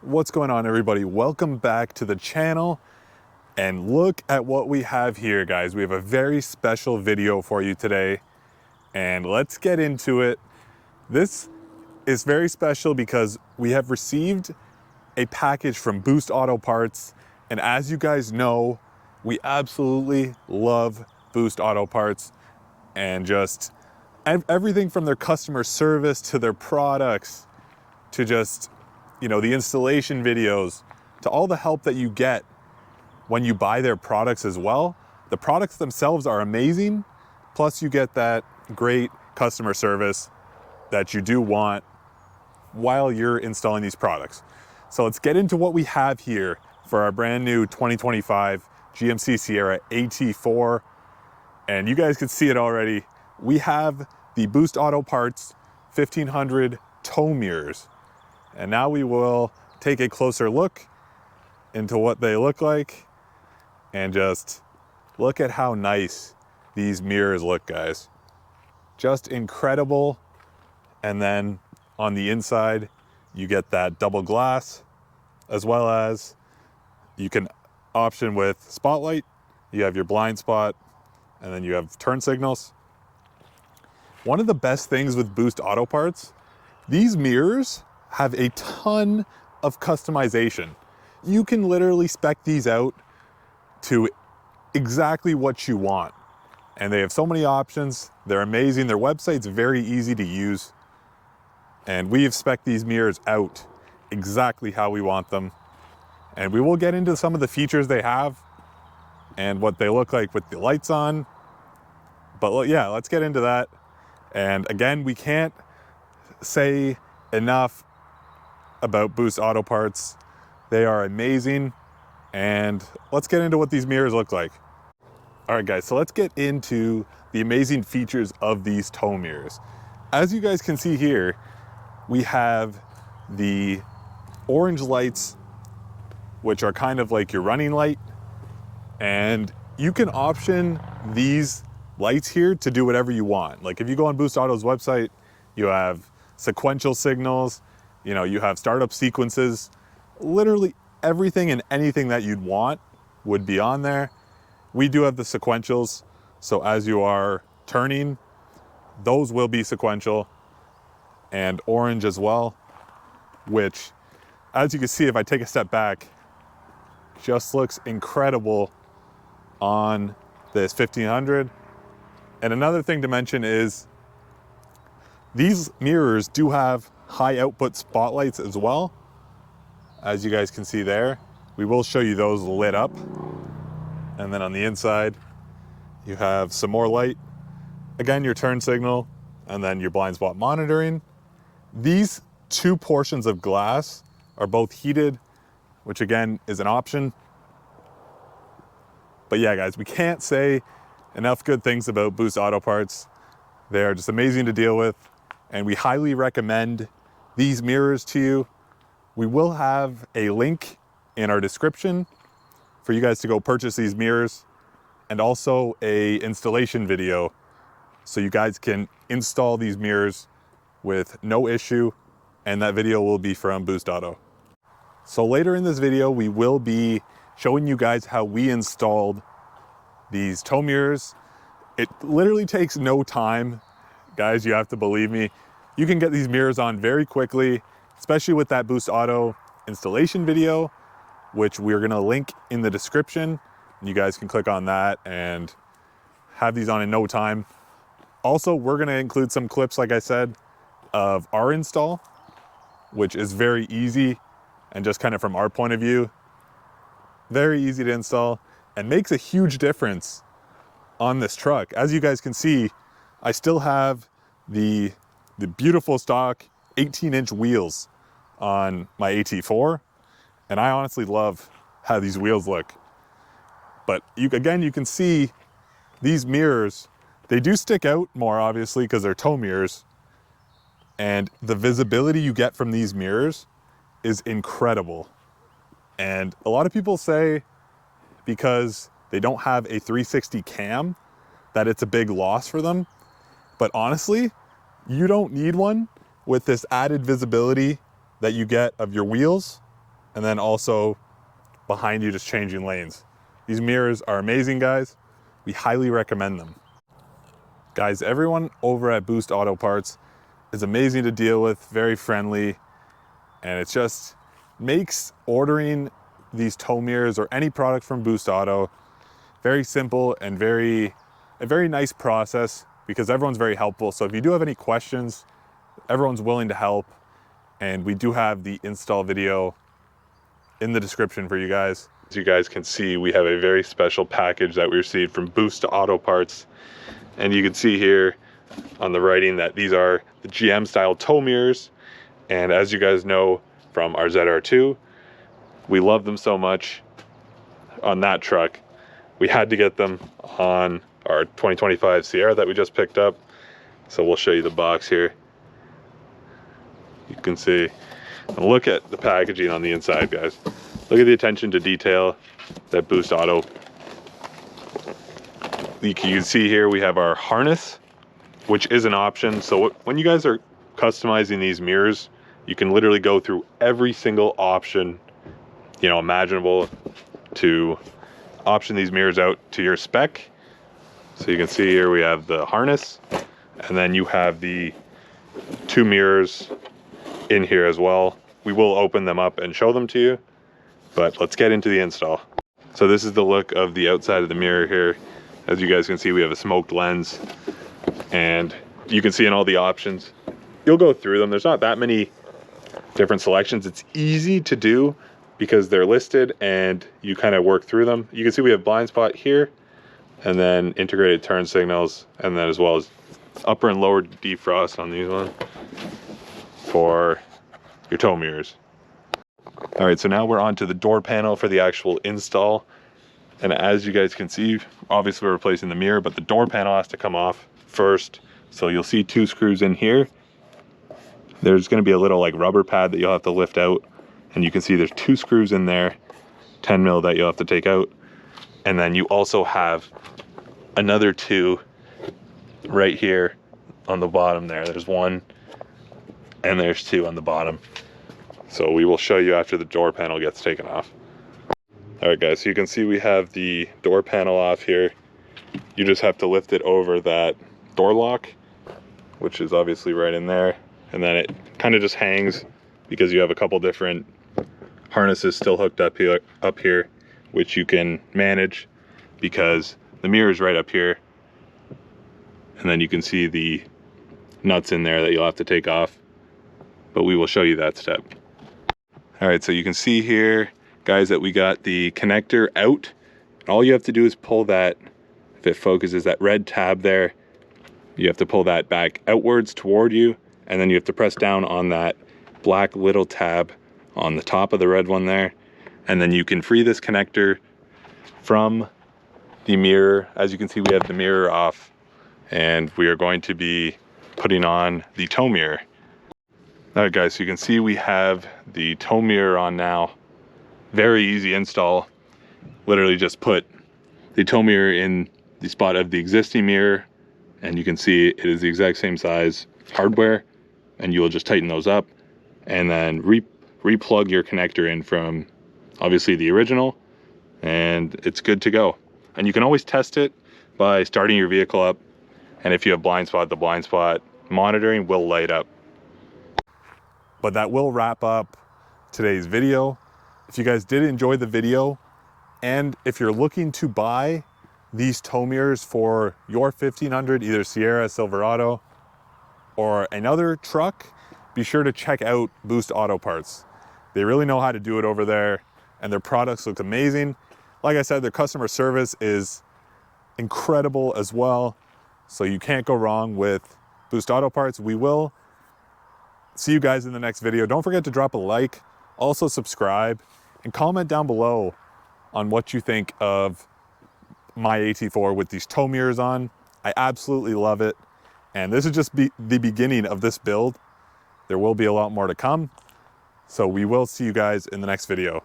What's going on, everybody? Welcome back to the channel, and look at what we have here, guys. We have a very special video for you today, and let's get into it. This is very special because we have received a package from Boost Auto Parts, and as you guys know, we absolutely love Boost Auto Parts, and just everything from their customer service to their products to just, you know, the installation videos, to all the help that you get when you buy their products as well. The products themselves are amazing, plus you get that great customer service that you do want while you're installing these products. So let's get into what we have here for our brand new 2025 GMC Sierra AT4. And you guys can see it already. We have the Boost Auto Parts 1500 tow mirrors. And now we will take a closer look into what they look like and just look at how nice these mirrors look, guys. Just incredible. And then on the inside, you get that double glass, as well as you can option with spotlight. You have your blind spot, and then you have turn signals. One of the best things with Boost Auto Parts, these mirrors have a ton of customization. You can literally spec these out to exactly what you want. And they have so many options. They're amazing. Their website's very easy to use. And we have spec'd these mirrors out exactly how we want them. And we will get into some of the features they have and what they look like with the lights on. But yeah, let's get into that. And again, we can't say enough about Boost Auto Parts. They are amazing. And let's get into what these mirrors look like. All right, guys, so let's get into the amazing features of these tow mirrors. As you guys can see here, we have the orange lights, which are kind of like your running light. And you can option these lights here to do whatever you want. Like if you go on Boost Auto's website, you have sequential signals, you know, you have startup sequences, literally everything and anything that you'd want would be on there. We do have the sequentials, so as you are turning, those will be sequential, and orange as well, which, as you can see, if I take a step back, just looks incredible on this 1500. And another thing to mention is these mirrors do have high output spotlights as well. As you guys can see there, we will show you those lit up. And then on the inside, you have some more light. Again, your turn signal, and then your blind spot monitoring. These two portions of glass are both heated, which again is an option. But yeah, guys, we can't say enough good things about Boost Auto Parts. They are just amazing to deal with, and we highly recommend these mirrors to you. We will have a link in our description for you guys to go purchase these mirrors, and also a installation video so you guys can install these mirrors with no issue, and that video will be from Boost Auto. So later in this video, we will be showing you guys how we installed these tow mirrors. It literally takes no time, guys, you have to believe me. You can get these mirrors on very quickly, especially with that Boost Auto installation video, which we're gonna link in the description. You guys can click on that and have these on in no time. Also, we're gonna include some clips, like I said, of our install, which is very easy and just kind of from our point of view, very easy to install and makes a huge difference on this truck. As you guys can see, I still have the beautiful stock 18-inch wheels on my AT4, and I honestly love how these wheels look. But again, you can see these mirrors, they do stick out more obviously because they're tow mirrors, and the visibility you get from these mirrors is incredible. And a lot of people say because they don't have a 360 cam that it's a big loss for them. But honestly, you don't need one with this added visibility that you get of your wheels and then also behind you just changing lanes. These mirrors are amazing, guys. We highly recommend them. Guys, everyone over at Boost Auto Parts is amazing to deal with, very friendly, and it just makes ordering these tow mirrors or any product from Boost Auto very simple and a very nice process, because everyone's very helpful. So if you do have any questions, everyone's willing to help, and we do have the install video in the description for you guys. As you guys can see, we have a very special package that we received from Boost Auto Parts, and you can see here on the writing that these are the GM style tow mirrors. And as you guys know from our ZR2, we love them so much on that truck. We had to get them on our 2025 Sierra that we just picked up. So we'll show you the box here. You can see, and look at the packaging on the inside, guys. Look at the attention to detail that Boost Auto. You can see here we have our harness, which is an option. So when you guys are customizing these mirrors, you can literally go through every single option, you know, imaginable to option these mirrors out to your spec. So you can see here we have the harness, and then you have the 2 mirrors in here as well. We will open them up and show them to you, but let's get into the install. So this is the look of the outside of the mirror here. As you guys can see, we have a smoked lens, and you can see in all the options, you'll go through them. There's not that many different selections. It's easy to do because they're listed and you kind of work through them. You can see we have blind spot here, and then integrated turn signals, and then as well as upper and lower defrost on these ones for your tow mirrors. All right, so now we're on to the door panel for the actual install. And as you guys can see, obviously we're replacing the mirror, but the door panel has to come off first. So you'll see 2 screws in here. There's going to be a little like rubber pad that you'll have to lift out, and you can see there's 2 screws in there, 10 mil, that you'll have to take out. And then you also have another 2 right here on the bottom there. There's 1 and there's 2 on the bottom. So we will show you after the door panel gets taken off. All right, guys, so you can see we have the door panel off here. You just have to lift it over that door lock, which is obviously right in there. And then it kind of just hangs because you have a couple different harnesses still hooked up here, which you can manage because the mirror is right up here. And then you can see the nuts in there that you'll have to take off, but we will show you that step. All right, so you can see here, guys, that we got the connector out. All you have to do is pull that, if it focuses, that red tab there, you have to pull that back outwards toward you, and then you have to press down on that black little tab on the top of the red one there, and then you can free this connector from the mirror. As you can see, we have the mirror off, and we are going to be putting on the tow mirror. All right, guys, so you can see we have the tow mirror on now. Very easy install. Literally just put the tow mirror in the spot of the existing mirror, and you can see it is the exact same size hardware, and you will just tighten those up and then re-plug your connector in from obviously the original, and it's good to go. And you can always test it by starting your vehicle up, and if you have blind spot, the blind spot monitoring will light up. But that will wrap up today's video. If you guys did enjoy the video, and if you're looking to buy these tow mirrors for your 1500, either Sierra, Silverado, or another truck, be sure to check out Boost Auto Parts. They really know how to do it over there, and their products look amazing. Like I said, their customer service is incredible as well. So you can't go wrong with Boost Auto Parts. We will see you guys in the next video. Don't forget to drop a like, also subscribe, and comment down below on what you think of my AT4 with these tow mirrors on. I absolutely love it. And this is just the beginning of this build. There will be a lot more to come. So we will see you guys in the next video.